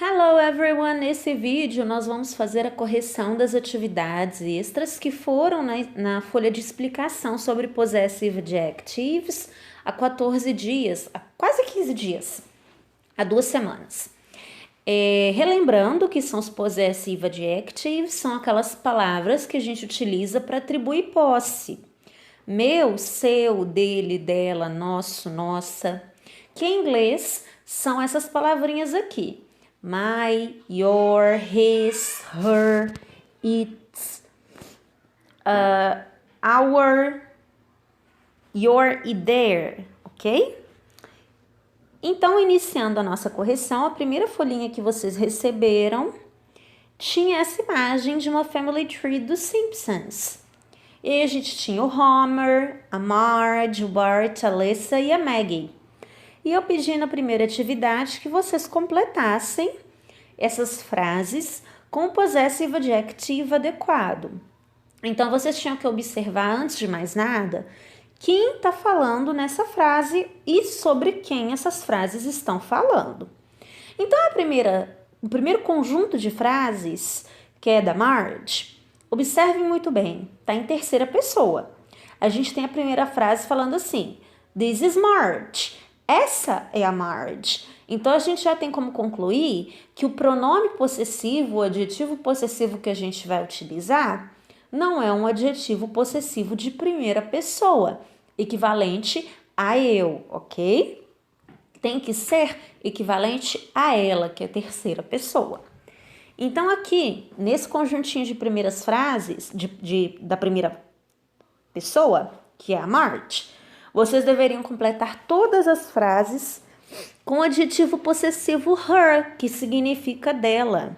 Hello everyone! Nesse vídeo nós vamos fazer a correção das atividades extras que foram na folha de explicação sobre possessive adjectives há 14 dias, há quase 15 dias, há 2 semanas. Relembrando que são os possessive adjectives, são aquelas palavras que a gente utiliza para atribuir posse. Meu, seu, dele, dela, nosso, nossa, que em inglês são essas palavrinhas aqui. My, your, his, her, its, our, your e their, ok? Então, iniciando a nossa correção, a primeira folhinha que vocês receberam tinha essa imagem de uma family tree dos Simpsons. E aí a gente tinha o Homer, a Marge, o Bart, a Lisa e a Maggie. E eu pedi na primeira atividade que vocês completassem essas frases com o possessive adjective adequado. Então, vocês tinham que observar, antes de mais nada, quem está falando nessa frase e sobre quem essas frases estão falando. Então, o primeiro conjunto de frases, que é da Marge, observem muito bem, está em terceira pessoa. A gente tem a primeira frase falando assim, This is Marge. Essa é a Marge. Então, a gente já tem como concluir que o pronome possessivo, o adjetivo possessivo que a gente vai utilizar, não é um adjetivo possessivo de primeira pessoa, equivalente a eu, ok? Tem que ser equivalente a ela, que é a terceira pessoa. Então, aqui, nesse conjuntinho de primeiras frases, da primeira pessoa, que é a Marge, vocês deveriam completar todas as frases com o adjetivo possessivo her, que significa dela.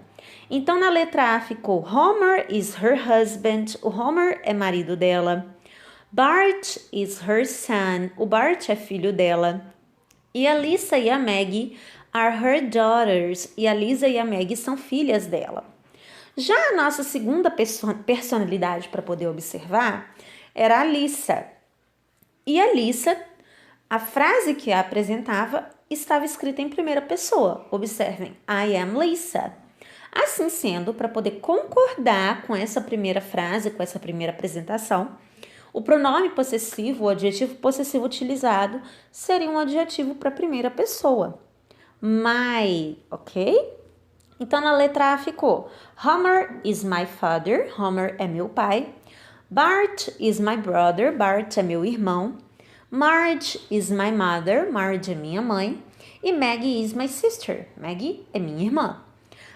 Então, na letra A ficou Homer is her husband, o Homer é marido dela. Bart is her son, o Bart é filho dela. E a Lisa e a Maggie are her daughters, e a Lisa e a Maggie são filhas dela. Já a nossa segunda personalidade para poder observar era a Lisa. E a Lisa, a frase que a apresentava estava escrita em primeira pessoa. Observem, I am Lisa. Assim sendo, para poder concordar com essa primeira frase, com essa primeira apresentação, o pronome possessivo, o adjetivo possessivo utilizado, seria um adjetivo para a primeira pessoa. My, ok? Então, na letra A ficou Homer is my father, Homer é meu pai. Bart is my brother, Bart é meu irmão. Marge is my mother, Marge é minha mãe. E Maggie is my sister, Maggie é minha irmã.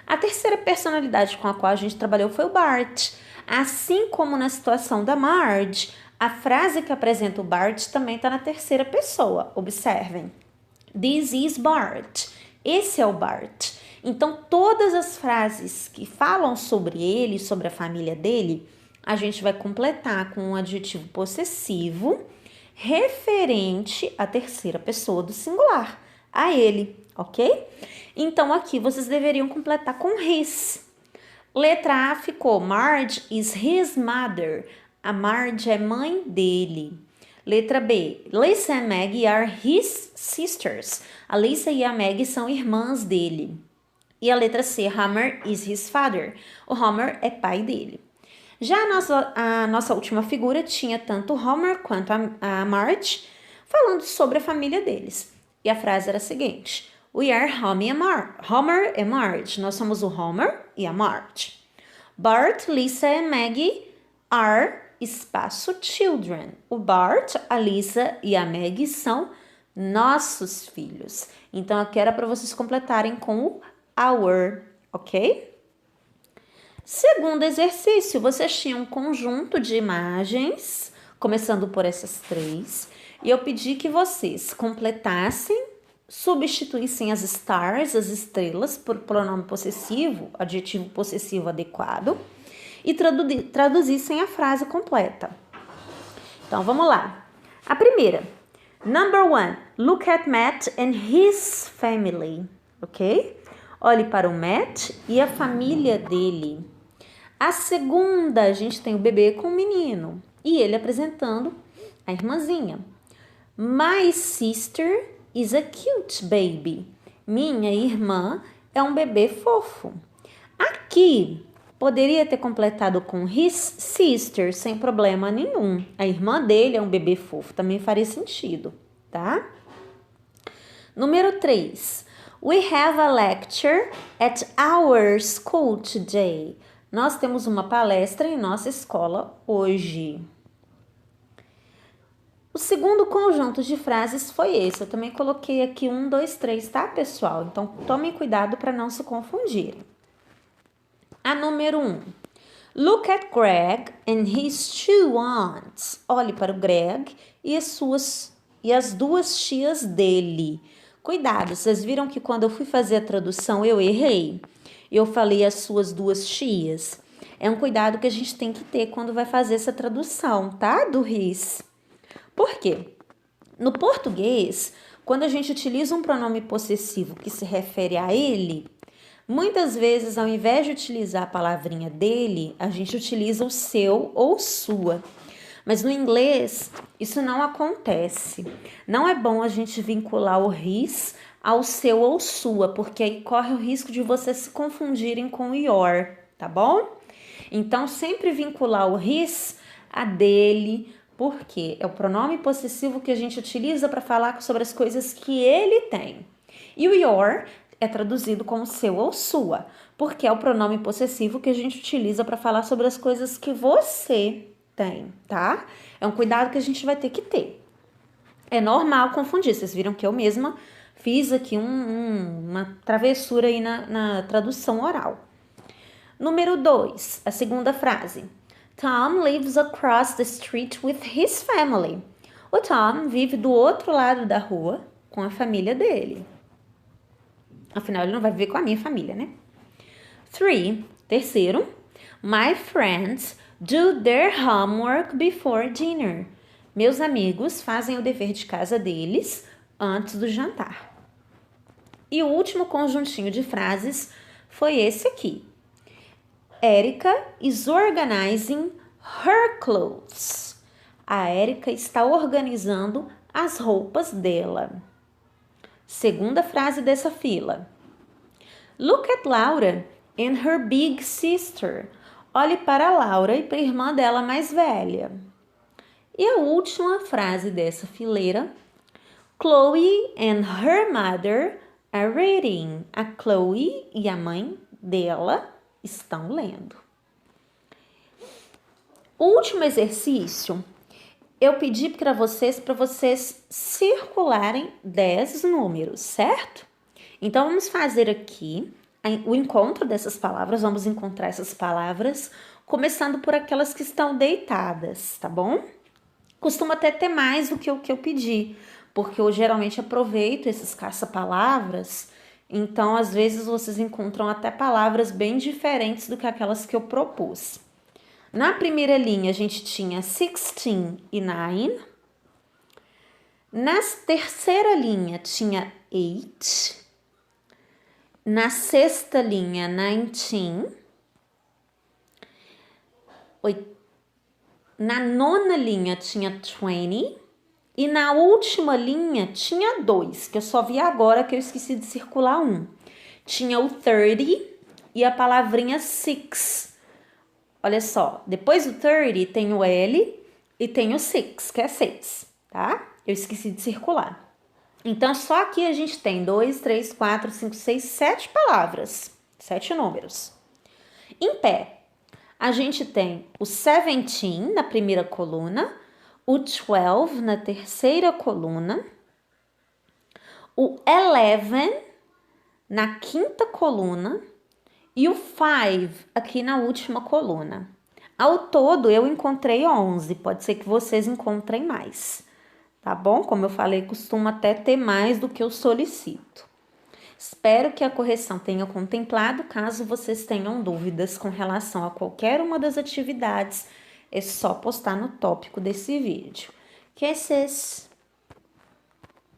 A terceira personalidade com a qual a gente trabalhou foi o Bart. Assim como na situação da Marge, a frase que apresenta o Bart também está na terceira pessoa. Observem. This is Bart. Esse é o Bart. Então, todas as frases que falam sobre ele, sobre a família dele, a gente vai completar com um adjetivo possessivo referente à terceira pessoa do singular, a ele, ok? Então, aqui vocês deveriam completar com his. Letra A ficou Marge is his mother. A Marge é mãe dele. Letra B, Lisa and Maggie are his sisters. A Lisa e a Maggie são irmãs dele. E a letra C, Homer is his father. O Homer é pai dele. Já a nossa última figura tinha tanto Homer quanto a Marge falando sobre a família deles. E a frase era a seguinte, We are Homer e Marge. Nós somos o Homer e a Marge. Bart, Lisa e Maggie are espaço children. O Bart, a Lisa e a Maggie são nossos filhos. Então, aqui era para vocês completarem com o our, ok? Segundo exercício, vocês tinham um conjunto de imagens, começando por essas 3, e eu pedi que vocês completassem, substituíssem as stars, as estrelas, por pronome possessivo, adjetivo possessivo adequado, e traduzissem a frase completa. Então, vamos lá. A primeira, number 1, look at Matt and his family, ok? Olhe para o Matt e a família dele. A segunda, a gente tem o bebê com o menino e ele apresentando a irmãzinha. My sister is a cute baby. Minha irmã é um bebê fofo. Aqui, poderia ter completado com his sister, sem problema nenhum. A irmã dele é um bebê fofo, também faria sentido, tá? Número 3. We have a lecture at our school today. Nós temos uma palestra em nossa escola hoje. O segundo conjunto de frases foi esse. Eu também coloquei aqui 1, 2, 3, tá, pessoal? Então, tomem cuidado para não se confundirem. A número 1. Look at Greg and his two aunts. Olhe para o Greg e as duas tias dele. Cuidado, vocês viram que quando eu fui fazer a tradução eu errei? Eu falei as suas duas tias. É um cuidado que a gente tem que ter quando vai fazer essa tradução, tá? Do his. Por quê? No português, quando a gente utiliza um pronome possessivo que se refere a ele, muitas vezes, ao invés de utilizar a palavrinha dele, a gente utiliza o seu ou sua. Mas no inglês, isso não acontece. Não é bom a gente vincular o his ao seu ou sua, porque aí corre o risco de vocês se confundirem com o your, tá bom? Então, sempre vincular o his a dele, porque é o pronome possessivo que a gente utiliza para falar sobre as coisas que ele tem. E o your é traduzido como seu ou sua, porque é o pronome possessivo que a gente utiliza para falar sobre as coisas que você tem, tá? É um cuidado que a gente vai ter que ter. É normal confundir, vocês viram que eu mesma fiz aqui uma travessura aí na tradução oral. Número 2, a segunda frase. Tom lives across the street with his family. O Tom vive do outro lado da rua com a família dele. Afinal, ele não vai viver com a minha família, né? 3, terceiro. My friends do their homework before dinner. Meus amigos fazem o dever de casa deles antes do jantar. E o último conjuntinho de frases foi esse aqui. Erica is organizing her clothes. A Erica está organizando as roupas dela. Segunda frase dessa fila. Look at Laura and her big sister. Olhe para a Laura e para a irmã dela mais velha. E a última frase dessa fileira. Chloe and her mother are reading. A Chloe e a mãe dela estão lendo. O último exercício, eu pedi para vocês circularem 10 números, certo? Então, vamos fazer aqui o encontro dessas palavras, vamos encontrar essas palavras, começando por aquelas que estão deitadas, tá bom? Costuma até ter mais do que o que eu pedi, porque eu geralmente aproveito esses caça-palavras. Então, às vezes, vocês encontram até palavras bem diferentes do que aquelas que eu propus. Na primeira linha, a gente tinha 16 e 9. Na terceira linha, tinha 8. Na sexta linha, 19. Na nona linha, tinha 20. E na última linha tinha 2, que eu só vi agora que eu esqueci de circular 1. Tinha o 30 e a palavrinha 6. Olha só, depois do 30 tem o L e tem o 6, que é 6, tá? Eu esqueci de circular. Então, só aqui a gente tem 2, 3, 4, 5, 6, 7 palavras, 7 números. Em pé, a gente tem o 17 na primeira coluna, o 12 na terceira coluna, o 11 na quinta coluna e o 5 aqui na última coluna. Ao todo, eu encontrei 11, pode ser que vocês encontrem mais, tá bom? Como eu falei, costuma até ter mais do que eu solicito. Espero que a correção tenha contemplado. Caso vocês tenham dúvidas com relação a qualquer uma das atividades, é só postar no tópico desse vídeo. Kisses!